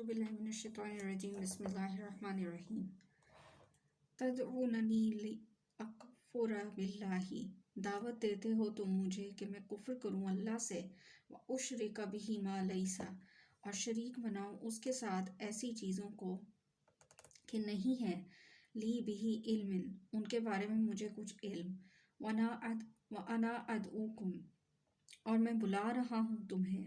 باللہ من الشیطان الرجیم بسم اللہ الرحمن الرحیم تدعوننی لاکفر باللہ، دعوت دیتے ہو تم مجھے کہ میں کفر کروں اللہ سے، واشرک بہ ما لیس، اور شریک بناؤں اس کے ساتھ ایسی چیزوں کو کہ نہیں ہے لی بہ علم، ان کے بارے میں مجھے کچھ علم، وانا ادعوکم، اور میں بلا رہا ہوں تمہیں،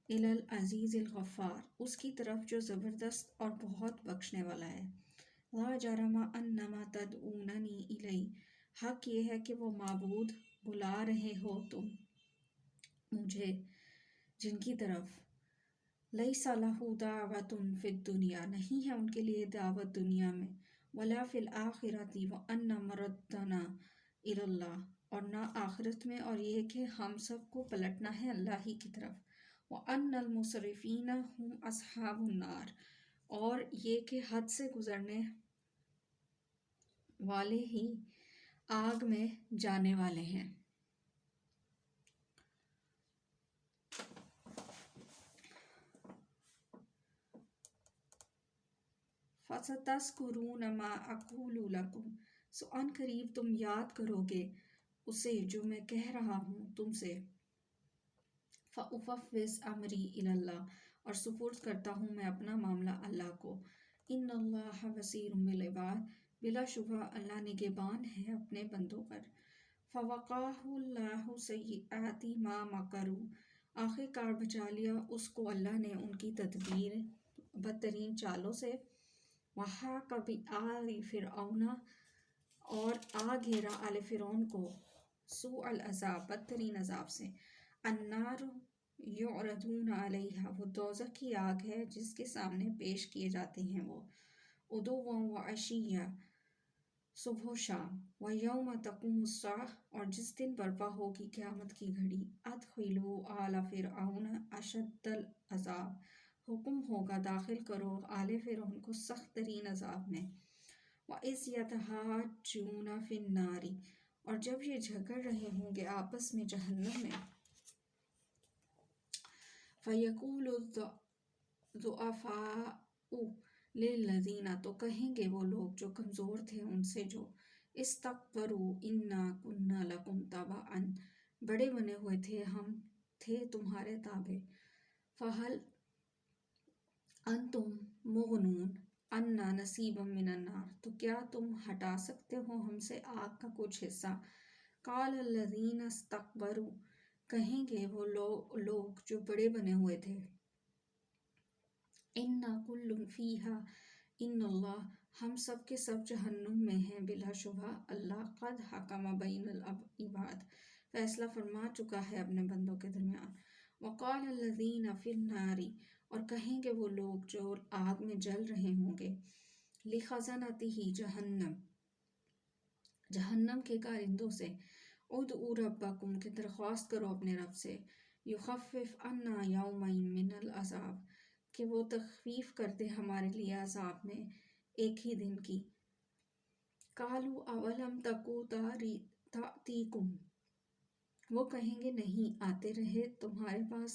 الی العزیز الغفار، اس کی طرف جو زبردست اور بہت بخشنے والا ہے۔ لا جرم انما تدعوننی الیہ، حق یہ ہے کہ وہ معبود بلا رہے ہو تم مجھے جن کی طرف، لیس لہ دعوۃ فی الدنیا، نہیں ہے ان کے لیے دعوت دنیا میں، ولا فی الآخرۃ وان مردنا الی اللہ، اور نہ آخرت میں، اور یہ کہ ہم سب کو پلٹنا ہے اللہ ہی کی طرف، وَأَنَّ الْمُسْرِفِينَ هُمْ أَصْحَابُ النَّارِ، اور یہ کہ حد سے گزرنے والے ہی آگ میں جانے والے ہیں۔ فَسَتَذْكُرُونَ مَا أَقُولُ لَكُمْ، سو ان قریب تم یاد کرو گے اسے جو میں کہہ رہا ہوں تم سے، فَأُفَوِّضُ أَمْرِي إِلَى اللَّهِ، اور سپرد کرتا ہوں میں اپنا معاملہ اللہ کو، ان اللہ بصیر بالعباد، بلا شبہ اللہ نگہبان ہے اپنے بندوں پر۔ فَوَقَاهُ اللَّهُ سَيِّئَاتِ مَا مَكَرُوا، آخر کار بچا لیا اس کو اللہ نے ان کی تدبیر بدترین چالوں سے، وَحَاقَ بِآلِ فِرْعَوْنَ، اور آ گھیرا آل فرعون کو، سوء العذاب، بدترین عذاب سے، النار یعرضون علیہا، وہ دوزخ کی آگ ہے جس کے سامنے پیش کیے جاتے ہیں وہ، غدوا وعشیا، صبح و شام، ویوم تقوم الساعہ، اور جس دن برپا ہوگی قیامت کی گھڑی، ادخلوا آل فرعون اشد العذاب، حکم ہوگا داخل کرو آل فرعون کو سخت ترین عذاب میں، وَإِذْ يَتَحَاجُّونَ فِي النَّارِ، اور جب یہ جھگڑ رہے ہوں گے آپس میں جہنم میں، فَيَقُولُ الضُّعَفَاءُ لِلَّذِينَ، تو کہیں گے وہ لوگ جو کمزور تھے ان سے جو، اسْتَكْبَرُوا إِنَّا كُنَّا لَكُمْ تَبَعًا، بڑے بنے ہوئے تھے ہم تھے تمہارے تابع، فَهَلْ أَنْتُمْ مُغْنُونَ عَنَّا نَصِيبًا مِنَ النَّارِ، تو کیا تم ہٹا سکتے ہو ہم سے آگ کا کچھ حصہ، قَالَ الَّذِينَ اسْتَكْبَرُوا، کہیں گے وہ لوگ جو بڑے بنے ہوئے تھے، اِنَّا كُلٌّ فِيهَا إِنَّ اللَّهَ، ہم سب کے سب جہنم میں ہیں، بلا شبہ اللہ قد حکم بین العباد، فیصلہ فرما چکا ہے اپنے بندوں کے درمیان، وقال الذین فی النار، اور کہیں گے وہ لوگ جو آگ میں جل رہے ہوں گے، لخزنتہ جہنم، جہنم کے کارندوں سے، ادعوا ربکم، کہ درخواست کرو اپنے رب سے، یخفف عنا یوما من العذاب، کہ وہ تخفیف کر دے ہمارے لیے عذاب میں ایک ہی دن کی، قالوا اولم تک تأتیکم، وہ کہیں گے نہیں آتے رہے تمہارے پاس،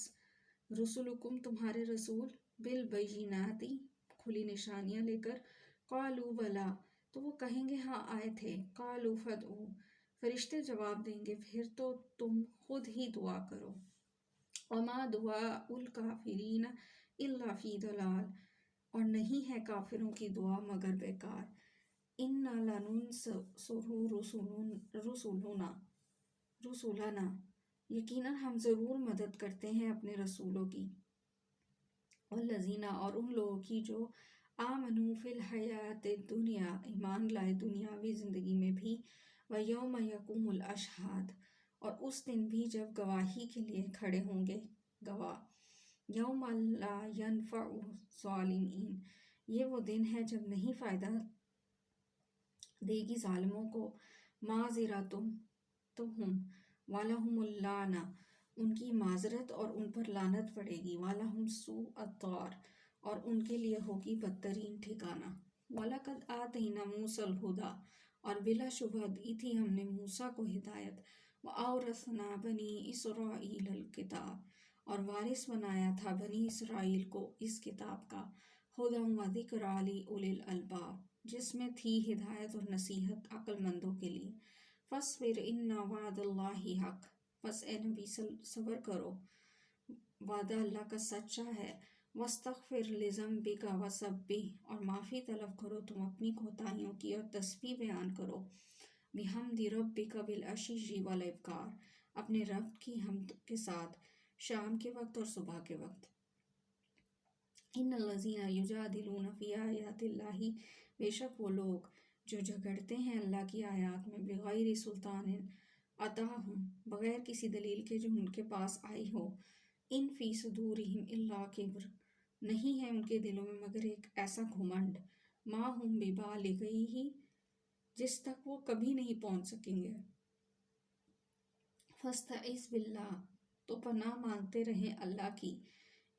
رسلکم، تمہارے رسول، بالبینات، کھلی نشانیاں لے کر، قالوا بلی، تو وہ کہیں گے ہاں آئے تھے، قالوا فادعوا، فرشتے جواب دیں گے پھر تو تم خود ہی دعا کرو، وما دعاء الکافرین الا فی ضلال، اور نہیں ہے کافروں کی دعا مگر بیکار، انا لننصر رسولنا، یقیناً ہم ضرور مدد کرتے ہیں اپنے رسولوں کی، والذین، اور ان لوگوں کی جو آمنوا فی الحیات الدنیا، ایمان لائے دنیاوی زندگی میں بھی، ویوم یقوم الاشہاد، اور اس دن بھی جب گواہی کے لیے کھڑے ہوں گے گواہ، یوم لا ینفع الظالمین، یہ وہ دن ہے جب نہیں فائدہ دے گی ظالموں کو، معذرتہم ولہم اللعنہ، ان کی معذرت اور ان پر لعنت پڑے گی، ولہم سوء الدار، اور ان کے لیے ہوگی بدترین ٹھکانہ، وَلَقَدْ آتَيْنَا مُوسَى الْهُدَىٰ، اور بلا شبہ دی تھی ہم نے موسیٰ کو ہدایت، وَأَوْرَثْنَا بَنِي إِسْرَائِیلَ الْکتاب، اور وارث بنایا تھا بنی اسرائیل کو اس کتاب کا، ہدی و ذکر لأولی الالباب، جس میں تھی ہدایت اور نصیحت عقل مندوں کے لیے۔ فاصبر ان وعد اللہ حق، پس اے نبی صبر کرو، وعدہ اللہ کا سچا ہے۔ واستغفر لذنبک وسبح، اور معافی طلب کرو تم اپنی کوتاہیوں کی اور تسبیح بیان کرو، بحمد ربک بالعشی والابکار، اپنے رب کی حمد کے ساتھ شام کے وقت اور صبح کے وقت۔ ان الذین یجادلون فی آیات اللہ، بے شک وہ لوگ جو جھگڑتے ہیں اللہ کی آیات میں، بغیر سلطان اتاہم، بغیر کسی دلیل کے جو ان کے پاس آئی ہو، ان فی صدورہم الا کبر، نہیں ہے ان کے دلوں میں مگر ایک ایسا گھمنڈ، ما ہم ببالغیہ، جس تک وہ کبھی نہیں پہنچ سکیں گے۔ فاستعذ باللہ، تو پناہ مانگتے رہیں اللہ کی،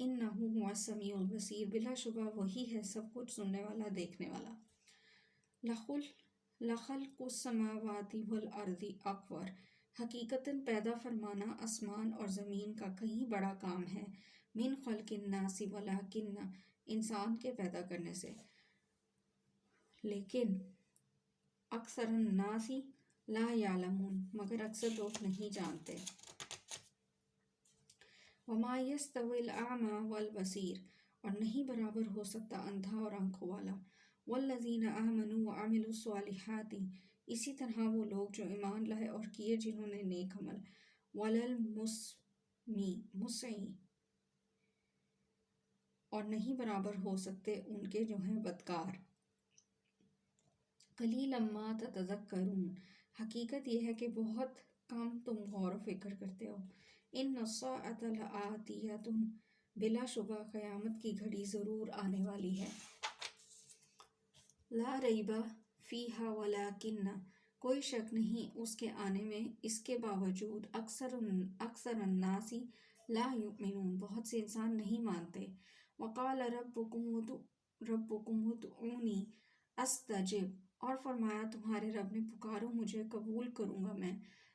انہ هو السمیع البصیر، بلا شبہ وہی ہے سب کچھ سننے والا دیکھنے والا۔ لخلق السماوات والارض اکبر، حقیقتاً پیدا فرمانا آسمان اور زمین کا کہیں بڑا کام ہے، من خلق الناس ولکن، انسان کے پیدا کرنے سے، لیکن اکثر الناس لا یعلمون، مگر اکثر لوگ نہیں جانتے۔ وما یستوی الاعمی والبصیر، اور نہیں برابر ہو سکتا اندھا اور آنکھوں والا۔ والذین آمنوا وعملوا الصالحات، اسی طرح وہ لوگ جو ایمان لائے اور کیے جنہوں نے نیک عمل۔ مسیء، اور نہیں برابر ہو سکتے ان کے جو ہیں بدکار۔ قلیلا ما تتذکرون، حقیقت یہ ہے کہ بہت کم تم غور و فکر کرتے ہو۔ ان الساعۃ لآتیۃ، بلا شبہ قیامت کی گھڑی ضرور آنے والی ہے۔ لا ریب فیہا ولکن، کوئی شک نہیں اس کے آنے میں، اس کے باوجود اکثر الناس لا یؤمنون، بہت سے انسان نہیں مانتے۔ وقال ربکم ادعونی استجب، اور فرمایا تمہارے رب نے پکارو مجھے قبول کروں گا میں،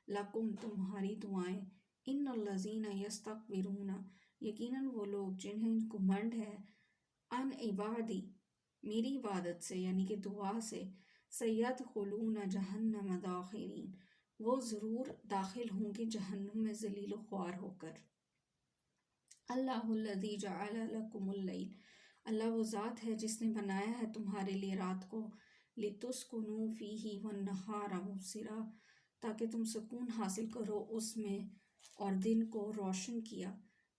لکم، تمہاری دعائیں۔ ان الذین یستکبرون، یقیناً وہ لوگ جنہیں گھمنڈ ہے، ان عبادی، میری عبادت سے یعنی کہ دعا سے، سیدخلون جہنم داخرین، وہ ضرور داخل ہوں گے جہنم میں ذلیل و خوار ہو کر۔ اللہ الذی جعل لکم اللیل، اللہ وہ ذات ہے جس نے بنایا ہے تمہارے لیے رات کو، لتسکنوا فیہ والنہار مبصرا، تاکہ تم سکون حاصل کرو اس میں اور دن کو روشن کیا۔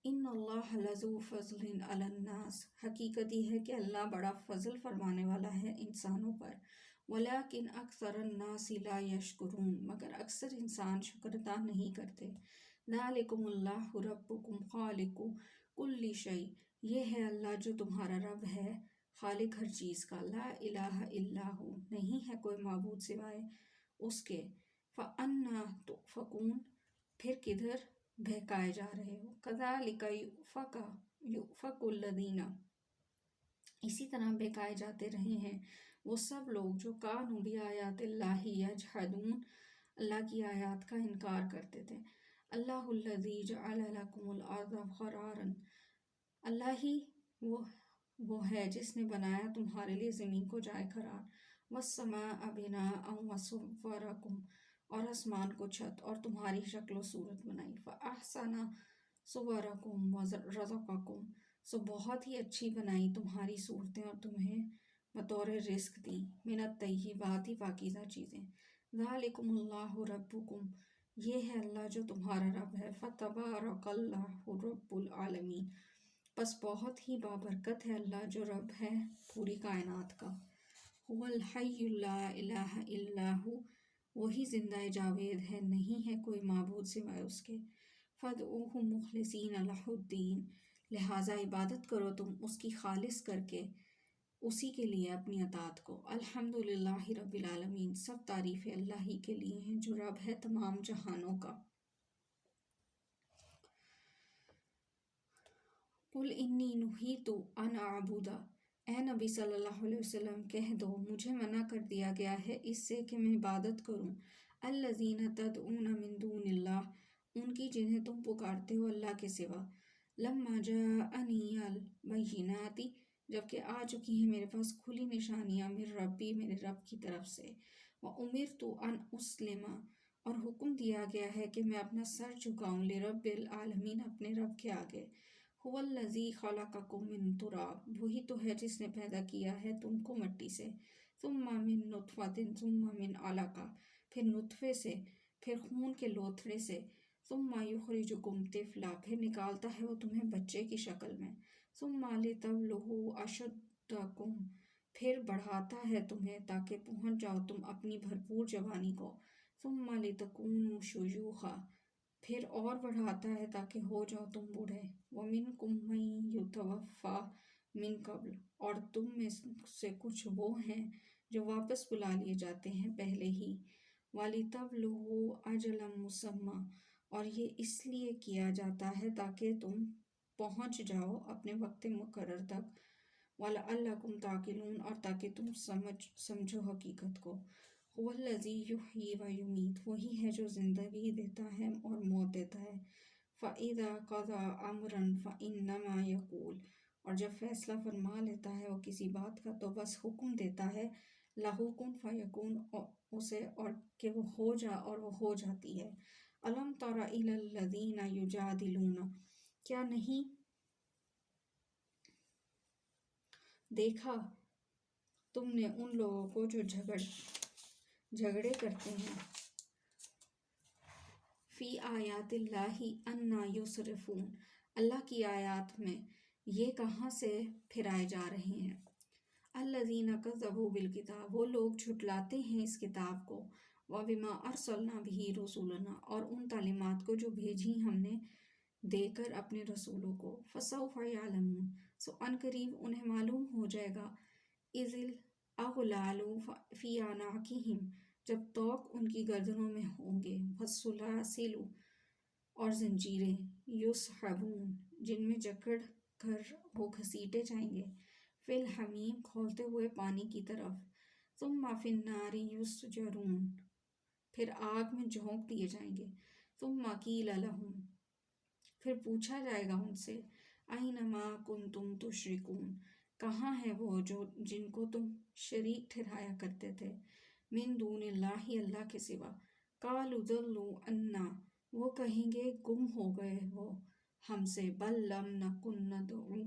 ان اللہ لذو فضل علی الناس، حقیقت یہ ہے کہ اللہ بڑا فضل فرمانے والا ہے انسانوں پر، ولیکن اکثر الناس لا یشکرون، مگر اکثر انسان شکر ادا نہیں کرتے۔ ذالکم اللہ ربکم خالق کل شیء، یہ ہے اللہ جو تمہارا رب ہے، خالق ہر چیز کا، لا الہ الا ہو، نہیں ہے کوئی معبود سوائے اس کے۔ فأنا تؤفکون، پھر کدھر بہکائے جا رہے ہو۔ کذالک یؤفک الذین، اسی طرح بہکائے جاتے رہے ہیں وہ سب لوگ جو کانوا بآیات اللہ یجحدون، اللہ کی آیات کا انکار کرتے تھے۔ اللہ الذی جعل لکم الارض قرارا، اللہ ہی وہ ہے جس نے بنایا تمہارے لیے زمین کو جائے قرار، والسماء بناء وصورکم، اور آسمان کو چھت اور تمہاری شکل و صورت بنائی، فاحسن صورکم ورزقکم، سو بہت ہی اچھی بنائی تمہاری صورتیں اور تمہیں بطور رزق دی، من الطیبات، پاکیزہ چیزیں۔ ذالکم اللہ ربکم، یہ ہے اللہ جو تمہارا رب ہے، فتبارک اللہ رب العالمین، پس بہت ہی بابرکت ہے اللہ جو رب ہے پوری کائنات کا۔ هو الحی لا الہ الا ہو، وہی زندہ جاوید ہے، نہیں ہے کوئی معبود سوائے اس کے۔ فادعوہ مخلصین لہ الدین، لہٰذا عبادت کرو تم اس کی خالص کر کے اسی کے لیے اپنی اطاعت کو۔ الحمدللہ رب العالمین، سب تعریفیں اللہ ہی کے لیے ہیں جو رب ہے تمام جہانوں کا۔ قل انی نہیت ان اعبد، اے نبی صلی اللہ علیہ وسلم کہہ دو مجھے منع کر دیا گیا ہے اس سے کہ میں عبادت کروں، الذین تدعون من دون اللہ، ان کی جنہیں تم پکارتے ہو اللہ کے سوا، لما جاءنی البیناتی، جبکہ آ چکی ہیں میرے پاس کھلی نشانیاں، من ربی، میرے رب کی طرف سے، وَأُمِرْتُ أَنْ أُسْلِمَ، اور حکم دیا گیا ہے کہ میں اپنا سر جھکاؤں، لرب العالمین، اپنے رب کے آگے۔ هو الذی خلقکم من تراب، وہی تو ہے جس نے پیدا کیا ہے تم کو مٹی سے، ثم من نطفۃ، ثم من علقہ، پھر نطفے سے، پھر خون کے لوتھڑے سے، ثم یخرجکم طفلا، پھر نکالتا ہے وہ تمہیں بچے کی شکل میں، ثم لتبلغوا اشدکم، پھر بڑھاتا ہے تمہیں تاکہ پہنچ جاؤ تم اپنی بھرپور جوانی کو، ثم لتکونوا شیوخا، پھر اور بڑھاتا ہے تاکہ ہو جاؤ تم بوڑھے، وَمِنْکُم مَّن یُتَوَفَّىٰ مِن قبل، اور تم میں سے کچھ وہ ہیں جو واپس بلا لیے جاتے ہیں پہلے ہی، وَلِتَبْلُغُوا أَجَلًا مُّسَمًّى، اور یہ اس لیے کیا جاتا ہے تاکہ تم پہنچ جاؤ اپنے وقت مقرر تک، وَلَعَلَّكُمْ تَعْقِلُونَ، اور تاکہ تم سمجھو حقیقت کو۔ هو الذی یحیی و یمیت، وہی ہے جو زندگی دیتا ہے اور موت دیتا ہے، فَإِذَا قَضَىٰ أَمْرًا فَإِنَّمَا يَقُولُ، اور جب فیصلہ فرما لیتا ہے وہ کسی بات کا تو بس حکم دیتا ہے، لَہُ کُن فَیَکُون، اسے، اور کہ وہ ہو جا، اور وہ ہو جاتی ہے۔ أَلَمْ تَرَ إِلَى الَّذِينَ يُجَادِلُونَ، کیا نہیں دیکھا تم نے ان لوگوں کو جو جھگڑے کرتے ہیں، فی آیات اللہ انا یصرفون، اللہ کی آیات میں یہ کہاں سے پھرائے جا رہے ہیں، الذین کذبوا بالکتاب، وہ لوگ جھٹلاتے ہیں اس کتاب کو، وبما ارسلنا بہ رسولنا، اور ان تعلیمات کو جو بھیجی ہم نے دے کر اپنے رسولوں کو، فسوف یعلمون، سو ان قریب انہیں معلوم ہو جائے گا، اذ الاغلال فی اعناقہم، جب طوق ان کی گردنوں میں ہوں گے، والسلاسل، اور زنجیریں، یسحبون، جن میں جکڑ کر وہ گھسیٹے جائیں گے، فی الحمیم، کھولتے ہوئے پانی کی طرف، ثم فی النار یسجرون، پھر آگ میں جھونک دیے جائیں گے، ثم قیل لہم، پھر پوچھا جائے گا ان سے، این ما کنتم تشرکون، کہاں ہے وہ جو جن کو تم شریک ٹھہرایا کرتے تھے، من دون اللہ، اللہ کے سوا، قالوا ضلوا عنا، وہ کہیں گے گم ہو گئے وہ ہم سے، بل لم نکن ندعو،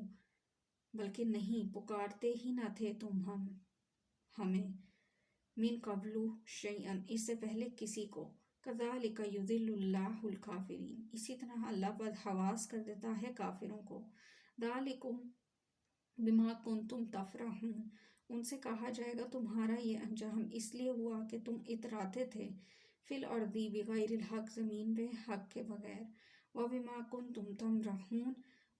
بلکہ نہیں پکارتے ہی نہ تھے تم ہمیں، من قبل شیئا، اس سے پہلے کسی کو، کذالک یضل اللہ الکافرین، اسی طرح اللہ بدحواس کر دیتا ہے کافروں کو، ذالکم بما کنتم تفرحون، ان سے کہا جائے گا تمہارا یہ انجام اس لیے ہوا کہ تم اتراتے تھے، فی الارض بغیر الحق، زمین پہ حق کے بغیر، وبما کنتم تمرحون،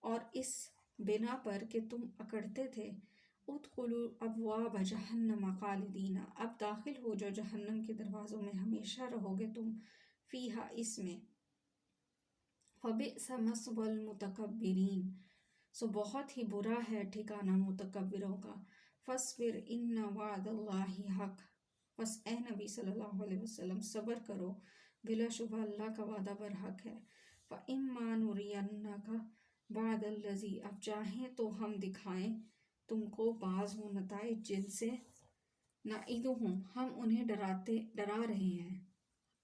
اور اس بنا پر کہ تم اکڑتے تھے، ادخلوا ابواب جہنم خالدین، اب داخل ہو جو جہنم کے دروازوں میں ہمیشہ رہو گے تم، فیہا، اس میں، فبئس مثوى المتکبرین، سو بہت ہی برا ہے ٹھکانہ متکبروں کا، فاصبر ان وعد اللہ حق، بس اے نبی صلی اللہ علیہ وسلم صبر کرو، بلا شبہ اللہ کا وعدہ برحق ہے، فَإِمَّا نُرِيَنَّكَ بَعْضَ الَّذِي، اب چاہیں تو ہم دکھائیں تم کو بعض وہ نتائج جن سے نعدہم، ہم انہیں ڈرا رہے ہیں،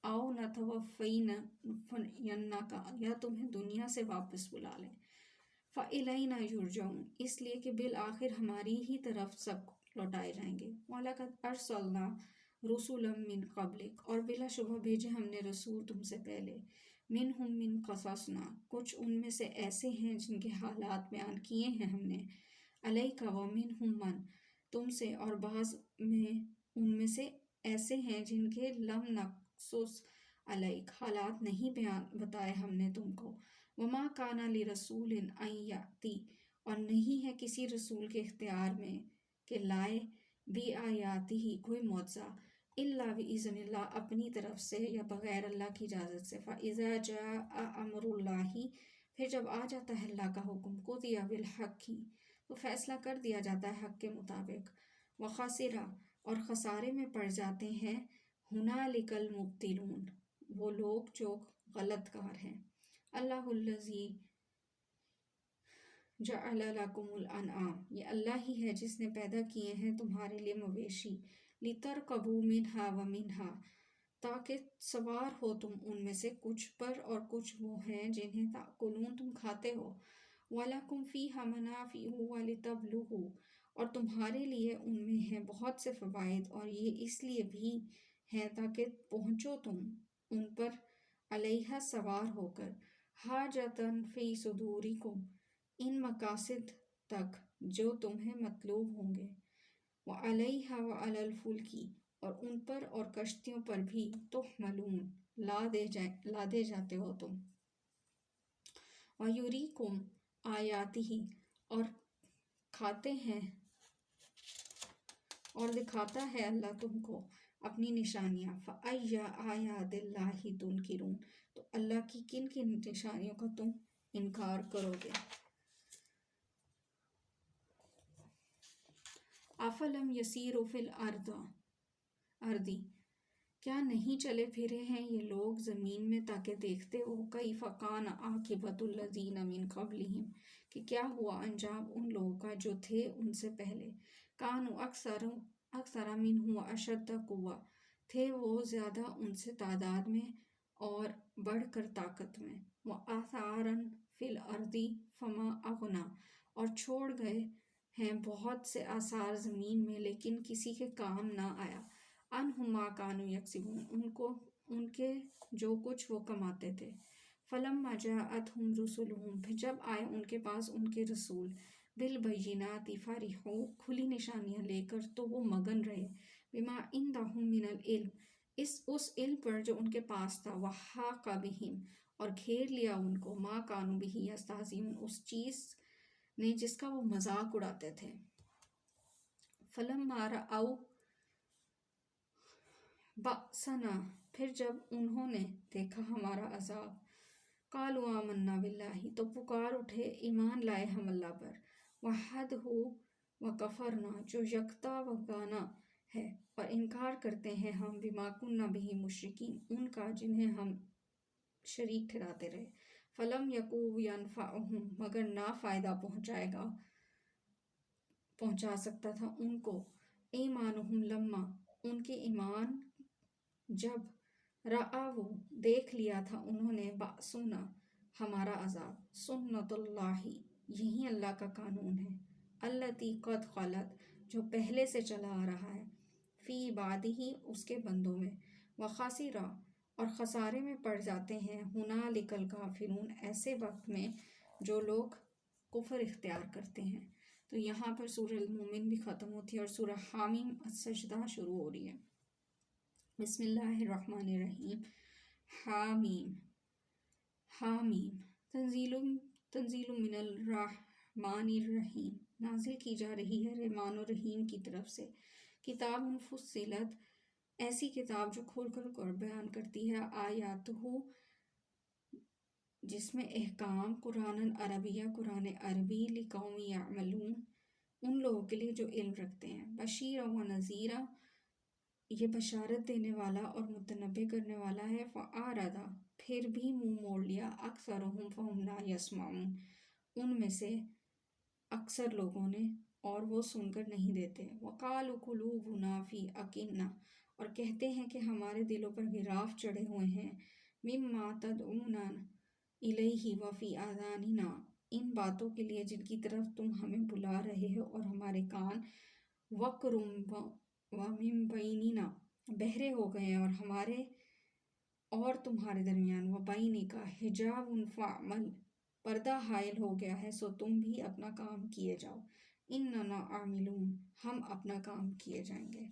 او نتوفینک، یا تمہیں دنیا سے واپس بلا لیں، فَإِلَيْنَا يُرْجَعُونَ، اس لیے کہ بالآخر ہماری ہی طرف سب لوٹائے جائیں گے، وَلَقَدْ أَرْسَلْنَا رُسُلًا مِّن قَبْلِكَ، اور بلا شبہ بھیجے ہم نے رسول تم سے پہلے، مِنْهُمْ مِنْ قَصَصْنَا، کچھ ان میں سے ایسے ہیں جن کے حالات بیان کیے ہیں ہم نے، عَلَيْكَ وَمِنْهُمْ مَنْ، تم سے، اور بعض میں ان میں سے ایسے ہیں جن کے لم نقصص علیک، حالات نہیں بتائے ہم نے تم کو، وما کان لرسول ان یأتی، اور نہیں ہے کسی رسول کے اختیار میں کہ لائے بی آیاتی ہی کوئی معجزہ، الا باذن اللہ، اپنی طرف سے یا بغیر اللہ کی اجازت سے، فاذا جاء امر اللہ، پھر جب آ جاتا ہے اللہ کا حکم، قضی بالحق، تو فیصلہ کر دیا جاتا ہے حق کے مطابق، وخسر، اور خسارے میں پڑ جاتے ہیں، ہنالک المبطلون، وہ لوگ جو غلط کار ہیں، اللہ الذی جعل لکم الانعام، یہ اللہ ہی ہے جس نے پیدا کیے ہیں تمہارے لیے مویشی، لترکبوا منہا ومنہا، تاکہ سوار ہو تم ان میں سے کچھ پر، اور کچھ وہ ہیں جنہیں تاکلون تم کھاتے ہو، وَلَکُمْ فِیہا مَنَافِعُ وَلِتَبْلُغُوا، اور تمہارے لیے ان میں ہیں بہت سے فوائد، اور یہ اس لیے بھی ہیں تاکہ پہنچو تم ان پر علیہا سوار ہو کر، حاجتاً فی صدورکم، ان مقاصد تک جو تمہیں مطلوب ہوں گے، وعلیہا وعلی الفلک، اور ان پر اور کشتیوں پر بھی، تحملون، لادے جاتے ہو تم، وَیُریکم آیاتہ، اور کھاتے ہیں اور دکھاتا ہے اللہ تم کو اپنی نشانیاں، فَأَيَّ آیَاتِ اللہِ تُنکرون، تو اللہ کی کن کن نشانیوں کا تم انکار کرو گے۔ افلم یسیروا فی الارض، کیا نہیں چلے پھرے ہیں یہ لوگ زمین میں تاکہ دیکھتے ہو، کیف کان عاقبۃ الذین من قبلہم، کہ کیا ہوا انجام ان لوگوں کا جو تھے ان سے پہلے، کانوا اکثر منہم واشد قوۃ، تھے وہ زیادہ ان سے تعداد میں اور بڑھ کر طاقت میں، وآثارا فی الارض فما اغنی، اور چھوڑ گئے ہیں بہت سے آثار زمین میں لیکن کسی کے کام نہ آیا، عنہم ما کانوا یکسبون، ان کے جو کچھ وہ کماتے تھے، فلما جاءتہم رسلہم، پھر جب آئے ان کے پاس ان کے رسول، بالبینات فرحوا، کھلی نشانیاں لے کر، تو وہ مگن رہے، بما عندہم من العلم، اس علم پر جو ان کے پاس تھا، وحاق بہم، اور گھیر لیا ان کو، ما کانوا بہ یستہزئون، اس چیز نے جس کا وہ مذاق اڑاتے تھے، فلما رأوا بأسنا، پھر جب انہوں نے دیکھا ہمارا عذاب، قالوا آمنا باللہ، تو پکار اٹھے ایمان لائے ہم اللہ پر، وحدہ وکفرنا، جو یکتا وگانا ہے، اور انکار کرتے ہیں ہم بما کنا بہ مشرکین، ان کا جنہیں ہم شریک ٹھہراتے رہے، فلم یکو ینفعہم، مگر نہ فائدہ پہنچا سکتا تھا ان کو، ایمانہم لما، ان کے ایمان جب، رآو، دیکھ لیا تھا انہوں نے، بأسنا، ہمارا عذاب، سنت اللہ، یہی اللہ کا قانون ہے، التی قد خلت، جو پہلے سے چلا آ رہا ہے، فی عبادہ، اس کے بندوں میں، وخسر، اور خسارے میں پڑ جاتے ہیں، ہنالک الکافرون، ایسے وقت میں جو لوگ کفر اختیار کرتے ہیں۔ تو یہاں پر سورہ المومن بھی ختم ہوتی ہے اور سورہ حامیم السجدہ شروع ہو رہی ہے۔ بسم اللہ الرحمن الرحیم، حامیم، حامیم، تنزیل من الرحمن الرحیم، نازل کی جا رہی ہے رحمان الرحیم کی طرف سے، کتاب فصلت، ایسی کتاب جو کھول کر بیان کرتی ہے، آیاتہ، جس میں احکام، قرآن عربیہ، قرآن عربی، لقوم یعملون، ان لوگوں کے لیے جو علم رکھتے ہیں، بشیر و نذیر، یہ بشارت دینے والا اور متنبہ کرنے والا ہے، فأعرض، پھر بھی منہ موڑ لیا، اکثرہم فہم لا یسمعون، ان میں سے اکثر لوگوں نے، اور وہ سن کر نہیں دیتے، وقالوا قلوبنا فی اکنہ، اور کہتے ہیں کہ ہمارے دلوں پر غراف چڑھے ہوئے ہیں، مما تدعونا الیہ وفی آذاننا، ان باتوں کے لیے جن کی طرف تم ہمیں بلا رہے ہو، اور ہمارے کان، وقر ومن بیننا، بہرے ہو گئے ہیں، اور ہمارے اور تمہارے درمیان، وبینک حجاب فاعمل، پردہ حائل ہو گیا ہے، سو تم بھی اپنا کام کیے جاؤ، اننا عاملون، ہم اپنا کام کیے جائیں گے۔